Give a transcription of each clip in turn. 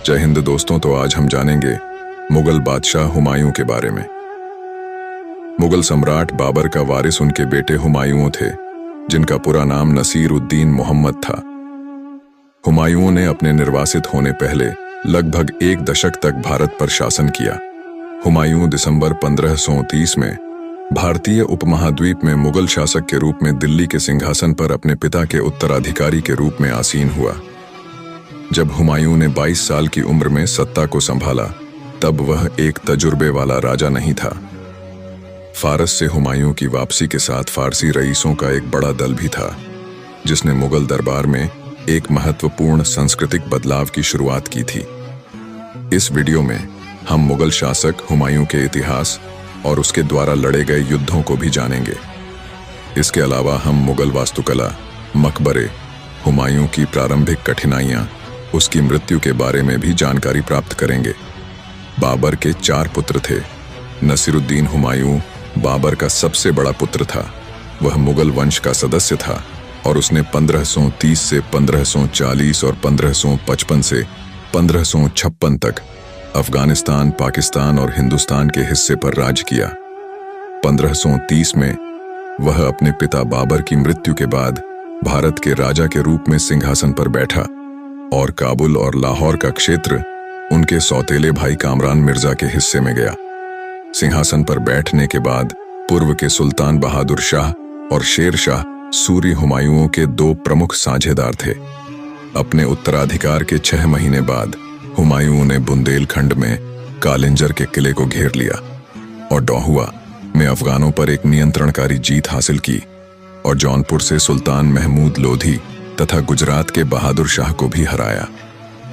जय हिंद दोस्तों। तो आज हम जानेंगे मुगल बादशाह हुमायूं के बारे में। मुगल सम्राट बाबर का वारिस उनके बेटे हुमायूं थे, जिनका पूरा नाम नसीर उद्दीन मोहम्मद था। हुमायूं ने अपने निर्वासित होने पहले लगभग 1 दशक तक भारत पर शासन किया। हुमायूं दिसंबर 1530 में भारतीय उपमहाद्वीप में मुगल शासक के रूप में दिल्ली के सिंहासन पर अपने पिता के उत्तराधिकारी के रूप में आसीन हुआ। जब हुमायूं ने 22 साल की उम्र में सत्ता को संभाला, तब वह एक तजुर्बे वाला राजा नहीं था। फारस से हुमायूं की वापसी के साथ फारसी रईसों का एक बड़ा दल भी था, जिसने मुगल दरबार में एक महत्वपूर्ण सांस्कृतिक बदलाव की शुरुआत की थी। इस वीडियो में हम मुगल शासक हुमायूं के इतिहास और उसके द्वारा लड़े गए युद्धों को भी जानेंगे। इसके अलावा हम मुगल वास्तुकला, मकबरे, हुमायूं की प्रारंभिक कठिनाइयां, उसकी मृत्यु के बारे में भी जानकारी प्राप्त करेंगे। बाबर के 4 पुत्र थे। नसीरुद्दीन हुमायूं बाबर का सबसे बड़ा पुत्र था। वह मुगल वंश का सदस्य था और उसने 1530 से 1540 और 1555 से 1556 तक अफगानिस्तान, पाकिस्तान और हिंदुस्तान के हिस्से पर राज किया। 1530 में वह अपने पिता बाबर की मृत्यु के बाद भारत के राजा के रूप में सिंहासन पर बैठा और काबुल और लाहौर का क्षेत्र उनके सौतेले भाई कामरान मिर्जा के हिस्से में गया। सिंहासन पर बैठने के बाद पूर्व के सुल्तान बहादुर शाह और शेर शाह सूरी हुमायूं के 2 प्रमुख साझेदार थे। अपने उत्तराधिकार के 6 महीने बाद हुमायूं ने बुंदेलखंड में कालिंजर के किले को घेर लिया और डोहुआ में अफगानों पर एक नियंत्रणकारी जीत हासिल की और जौनपुर से सुल्तान महमूद लोधी तथा गुजरात के बहादुर शाह को भी हराया।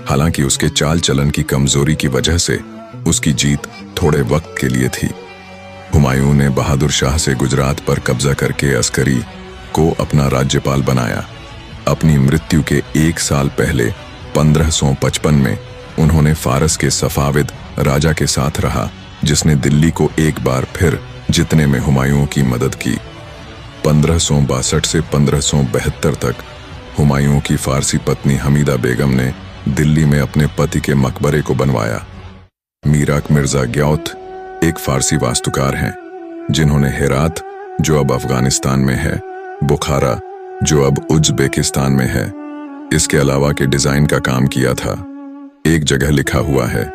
हालांकि उसके चाल चलन की कमजोरी की वजह से उसकी जीत थोड़े वक्त के लिए थी। हुमायूं ने बहादुर शाह से गुजरात पर कब्जा करके अस्करी को अपना राज्यपाल बनाया। अपनी मृत्यु के 1 साल पहले 1555 में उन्होंने फारस के सफाविद राजा के साथ रहा, जिसने दिल्ली को एक बार फिर जीतने में हुमायूं की मदद की। 1562 से 1572 तक हुमायूं की फारसी पत्नी हमीदा बेगम ने दिल्ली में अपने पति के मकबरे को बनवाया। मीराक मिर्जा ग्याउत एक फारसी वास्तुकार हैं, जिन्होंने हेरात, जो अब अफगानिस्तान में है, बुखारा, जो अब उज्बेकिस्तान में है, इसके अलावा के डिजाइन का काम किया था। एक जगह लिखा हुआ है,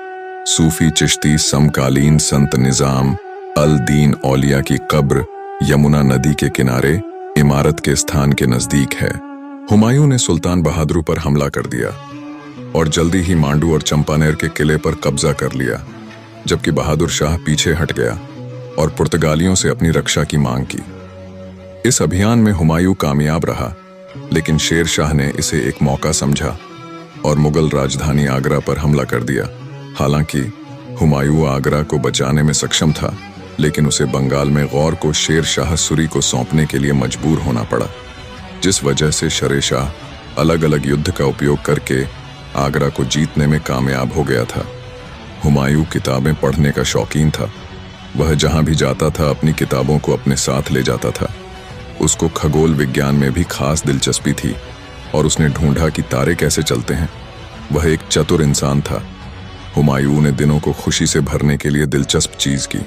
सूफी चिश्ती समकालीन संत निजाम अल दीन औलिया की कब्र यमुना नदी के किनारे इमारत के स्थान के नजदीक है। हुमायूं ने सुल्तान बहादुर पर हमला कर दिया और जल्दी ही मांडू और चंपानेर के किले पर कब्जा कर लिया, जबकि बहादुर शाह पीछे हट गया और पुर्तगालियों से अपनी रक्षा की मांग की। इस अभियान में हुमायूं कामयाब रहा, लेकिन शेर शाह ने इसे एक मौका समझा और मुगल राजधानी आगरा पर हमला कर दिया। हालांकि हुमायूं आगरा को बचाने में सक्षम था, लेकिन उसे बंगाल में गौर को शेर शाह सूरी को सौंपने के लिए मजबूर होना पड़ा, जिस वजह से शेर शाह अलग अलग युद्ध का उपयोग करके आगरा को जीतने में कामयाब हो गया था। हुमायूं किताबें पढ़ने का शौकीन था। वह जहां भी जाता था अपनी किताबों को अपने साथ ले जाता था। उसको खगोल विज्ञान में भी खास दिलचस्पी थी और उसने ढूंढा कि तारे कैसे चलते हैं। वह एक चतुर इंसान था। हुमायूं ने दिनों को खुशी से भरने के लिए दिलचस्प चीज की,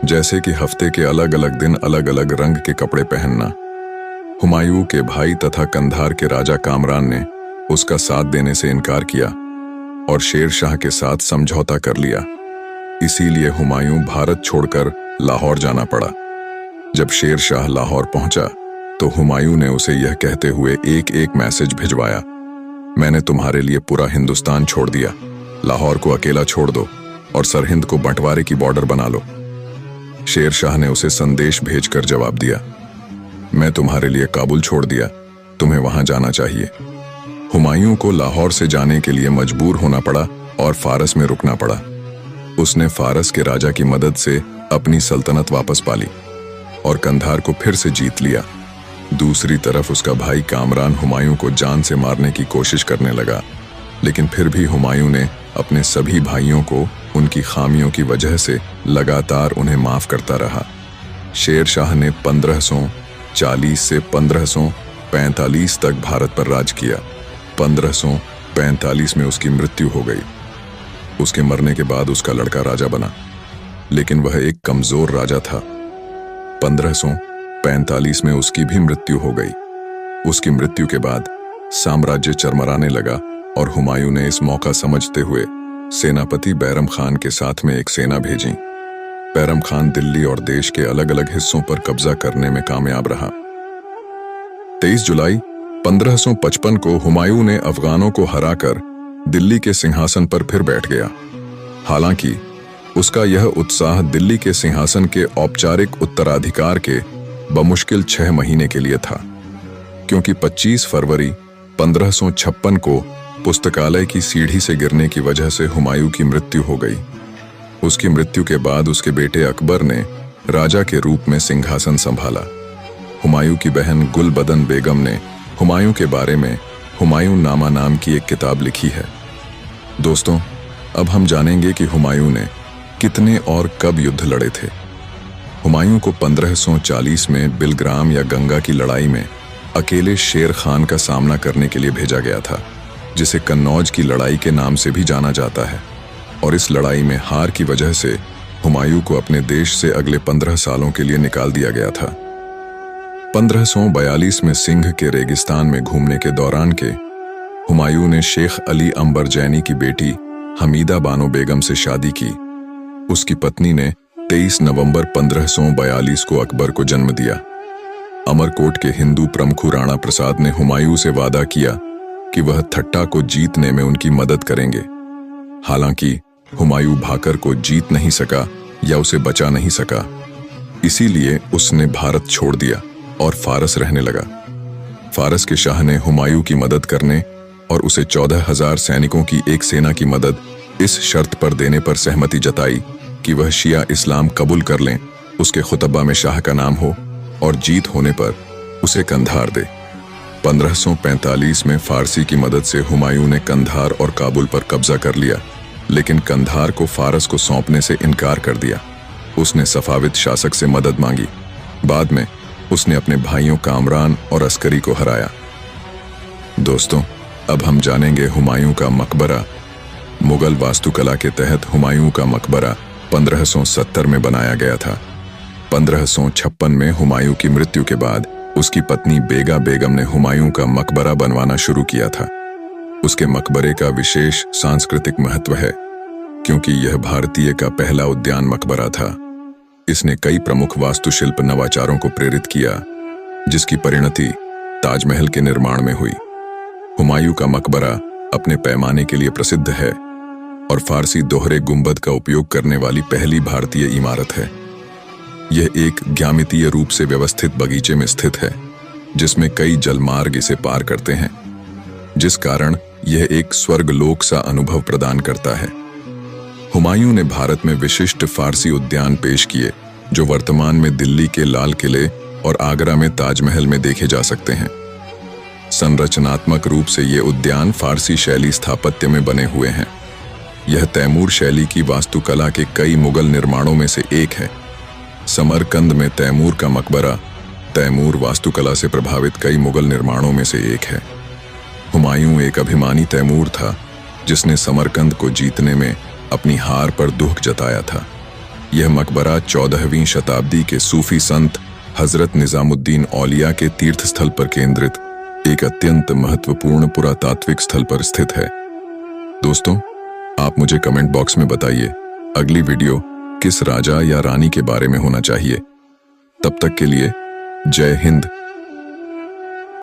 जैसे कि हफ्ते के अलग अलग दिन अलग अलग रंग के कपड़े पहनना। हुमायूं के भाई तथा कंधार के राजा कामरान ने उसका साथ देने से इनकार किया और शेर शाह के साथ समझौता कर लिया। इसीलिए हुमायूं भारत छोड़कर लाहौर जाना पड़ा। जब शेर शाह लाहौर पहुंचा तो हुमायूं ने उसे यह कहते हुए एक एक मैसेज भिजवाया, मैंने तुम्हारे लिए पूरा हिंदुस्तान छोड़ दिया, लाहौर को अकेला छोड़ दो और सरहिंद को बंटवारे की बॉर्डर बना लो। शेर शाह ने उसे संदेश भेजकर जवाब दिया, मैं तुम्हारे लिए काबुल छोड़ दिया, तुम्हें वहां जाना चाहिए। हुमायूं को लाहौर से जाने के लिए मजबूर होना पड़ा और फारस में रुकना पड़ा। उसने फारस के राजा की मदद से अपनी सल्तनत वापस पाली और कंधार को फिर से जीत लिया। दूसरी तरफ उसका भाई कामरान हुमायूं को जान से मारने की कोशिश करने लगा, लेकिन फिर भी हुमायूं ने अपने सभी भाइयों को उनकी खामियों की वजह से लगातार उन्हें माफ करता रहा। शेर शाह ने 1540 से 1545 तक भारत पर राज किया। 1545 में उसकी मृत्यु हो गई। उसके मरने के बाद उसका लड़का राजा बना, लेकिन वह एक कमजोर राजा था। 1545 में उसकी भी मृत्यु हो गई। उसकी मृत्यु के बाद साम्राज्य चरमराने लगा और हुमायूं ने इस मौका समझते हुए सेनापति बैरम खान के साथ में एक सेना भेजी। बैरम खान दिल्ली और देश के अलग अलग हिस्सों पर कब्जा करने में कामयाब रहा। 23 जुलाई 1555 को हुमायूं ने अफगानों को हराकर दिल्ली के सिंहासन पर फिर बैठ गया। हालांकि उसका यह उत्साह दिल्ली के सिंहासन के औपचारिक उत्तराधिकार के बमुश्किल 6 महीने के लिए था, क्योंकि 25 फरवरी 1556 को पुस्तकालय की सीढ़ी से गिरने की वजह से हुमायूं की मृत्यु हो गई। उसकी मृत्यु के बाद उसके बेटे अकबर ने राजा के रूप में सिंहासन संभाला। हुमायूं की बहन गुलबदन बेगम ने हुमायूं के बारे में हुमायूं नामा नाम की एक किताब लिखी है। दोस्तों, अब हम जानेंगे कि हुमायूं ने कितने और कब युद्ध लड़े थे। हुमायूं को 1540 में बिलग्राम या गंगा की लड़ाई में अकेले शेर खान का सामना करने के लिए भेजा गया था, जिसे कन्नौज की लड़ाई के नाम से भी जाना जाता है। और इस लड़ाई में हार की वजह से हुमायूं को अपने देश से अगले 15 सालों के लिए निकाल दिया गया था। 1542 में सिंध के रेगिस्तान में घूमने के दौरान के हुमायूं ने शेख अली अंबर जैनी की बेटी हमीदा बानो बेगम से शादी की। उसकी पत्नी ने 23 नवंबर 1542 को अकबर को जन्म दिया। अमरकोट के हिंदू प्रमुख राणा प्रसाद ने हुमायूं से वादा किया कि वह ठट्टा को जीतने में उनकी मदद करेंगे। हालांकि हुमायूं भाकर को जीत नहीं सका या उसे बचा नहीं सका, इसीलिए उसने भारत छोड़ दिया और फारस रहने लगा। फारस के शाह ने हुमायूं की मदद करने और उसे 14,000 सैनिकों की एक सेना की मदद इस शर्त पर देने पर सहमति जताई कि वह शिया इस्लाम कबूल कर लें, उसके खुतबा में शाह का नाम हो और जीत होने पर उसे कंधार दे। 1545 में फारसी की मदद से हुमायूं ने कंधार और काबुल पर कब्जा कर लिया, लेकिन कंधार को फारस को सौंपने से इनकार कर दिया। उसने सफाविद शासक से मदद मांगी। बाद में उसने अपने भाइयों कामरान और अस्करी को हराया। दोस्तों, अब हम जानेंगे हुमायूं का मकबरा। मुगल वास्तुकला के तहत हुमायूं का मकबरा 1570 में बनाया गया था। 1556 में हुमायूं की मृत्यु के बाद उसकी पत्नी बेगा बेगम ने हुमायूं का मकबरा बनवाना शुरू किया था। उसके मकबरे का विशेष सांस्कृतिक महत्व है, क्योंकि यह भारतीय का पहला उद्यान मकबरा था। इसने कई प्रमुख वास्तुशिल्प नवाचारों को प्रेरित किया, जिसकी परिणति ताजमहल के निर्माण में हुई। हुमायूं का मकबरा अपने पैमाने के लिए प्रसिद्ध है और फारसी दोहरे गुंबद का उपयोग करने वाली पहली भारतीय इमारत है। यह एक ज्यामितीय रूप से व्यवस्थित बगीचे में स्थित है, जिसमें कई जलमार्ग इसे पार करते हैं, जिस कारण यह एक स्वर्गलोक सा अनुभव प्रदान करता है। हुमायूं ने भारत में विशिष्ट फारसी उद्यान पेश किए, जो वर्तमान में दिल्ली के लाल किले और आगरा में ताजमहल में देखे जा सकते हैं। संरचनात्मक रूप से ये उद्यान फारसी शैली स्थापत्य में बने हुए हैं। यह तैमूर शैली की वास्तुकला के कई मुगल निर्माणों में से एक है। समरकंद में तैमूर का मकबरा तैमूर वास्तुकला से प्रभावित कई मुगल निर्माणों में से एक है। हुमायूं एक अभिमानी तैमूर था, जिसने समरकंद को जीतने में अपनी हार पर दुख जताया था। यह मकबरा 14वीं शताब्दी के सूफी संत हजरत निजामुद्दीन औलिया के तीर्थस्थल पर केंद्रित एक अत्यंत महत्वपूर्ण पुरातात्विक स्थल पर स्थित है। दोस्तों, आप मुझे कमेंट बॉक्स में बताइए अगली वीडियो किस राजा या रानी के बारे में होना चाहिए। तब तक के लिए जय हिंद।